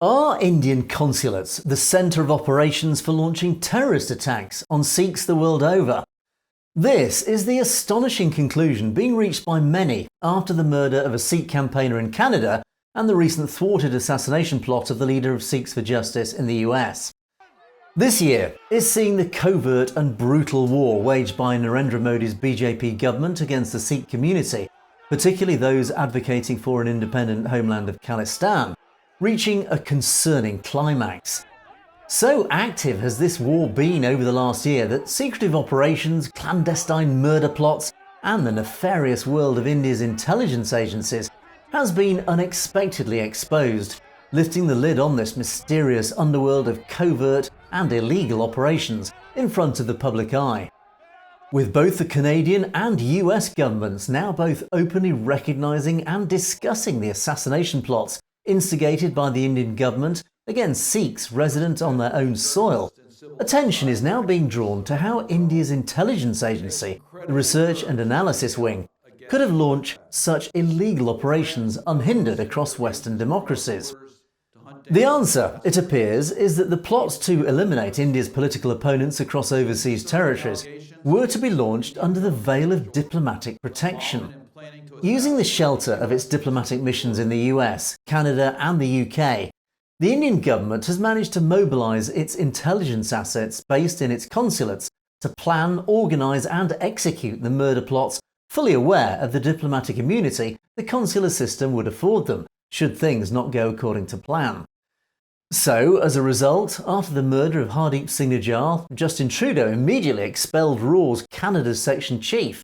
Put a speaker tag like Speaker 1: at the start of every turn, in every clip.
Speaker 1: Are Indian Consulates the centre of operations for launching terrorist attacks on Sikhs the world over? This is the astonishing conclusion being reached by many after the murder of a Sikh campaigner in Canada and the recent thwarted assassination plot of the leader of Sikhs for Justice in the US. This year is seeing the covert and brutal war waged by Narendra Modi's BJP government against the Sikh community, particularly those advocating for an independent homeland of Khalistan, reaching a concerning climax. So active has this war been over the last year that secretive operations, clandestine murder plots, and the nefarious world of India's intelligence agencies has been unexpectedly exposed, lifting the lid on this mysterious underworld of covert and illegal operations in front of the public eye. With both the Canadian and US governments now both openly recognising and discussing the assassination plots instigated by the Indian government against Sikhs resident on their own soil, attention is now being drawn to how India's intelligence agency, the Research and Analysis Wing, could have launched such illegal operations unhindered across Western democracies. The answer, it appears, is that the plots to eliminate India's political opponents across overseas territories were to be launched under the veil of diplomatic protection. Using the shelter of its diplomatic missions in the US, Canada and the UK, the Indian government has managed to mobilise its intelligence assets based in its consulates to plan, organise and execute the murder plots, fully aware of the diplomatic immunity the consular system would afford them, should things not go according to plan. So, as a result, after the murder of Hardeep Singh Nijjar, Justin Trudeau immediately expelled RAW's Canada's section chief.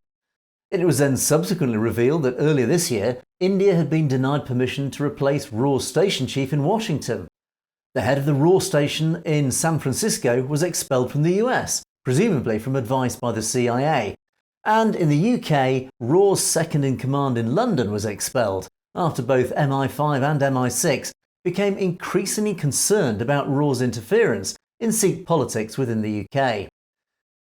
Speaker 1: It was then subsequently revealed that earlier this year, India had been denied permission to replace RAW's station chief in Washington. The head of the RAW station in San Francisco was expelled from the US, presumably from advice by the CIA. And in the UK, RAW's second-in-command in London was expelled, after both MI5 and MI6 became increasingly concerned about RAW's interference in Sikh politics within the UK.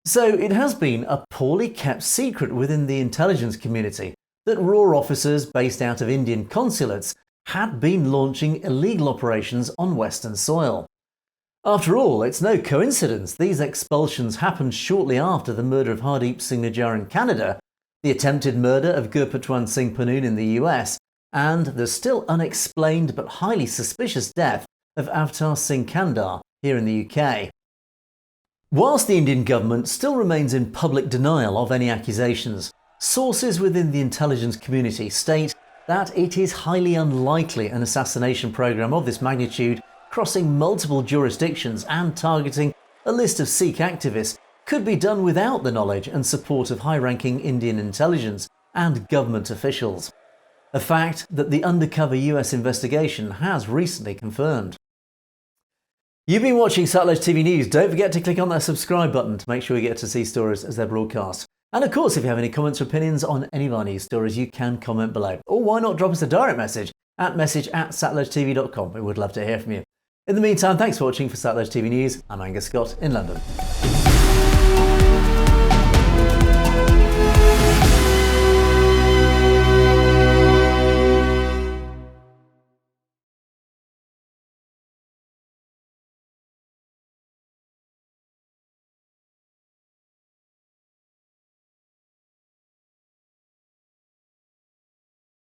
Speaker 1: So it has been a poorly kept secret within the intelligence community that RAW officers based out of Indian Consulates had been launching illegal operations on Western soil. After all, it's no coincidence these expulsions happened shortly after the murder of Hardeep Singh Nijjar in Canada, the attempted murder of Gurpatwant Singh Pannoon in the US, and the still unexplained but highly suspicious death of Avtar Singh Kandar here in the UK. Whilst the Indian government still remains in public denial of any accusations, sources within the intelligence community state that it is highly unlikely an assassination program of this magnitude, crossing multiple jurisdictions and targeting a list of Sikh activists, could be done without the knowledge and support of high-ranking Indian intelligence and government officials. A fact that the undercover US investigation has recently confirmed. You've been watching Satluj TV News. Don't forget to click on that subscribe button to make sure you get to see stories as they're broadcast. And of course, if you have any comments or opinions on any of our news stories, you can comment below. Or why not drop us a direct message at message@satlujtv.com. We would love to hear from you. In the meantime, thanks for watching for Satluj TV News. I'm Govt in London.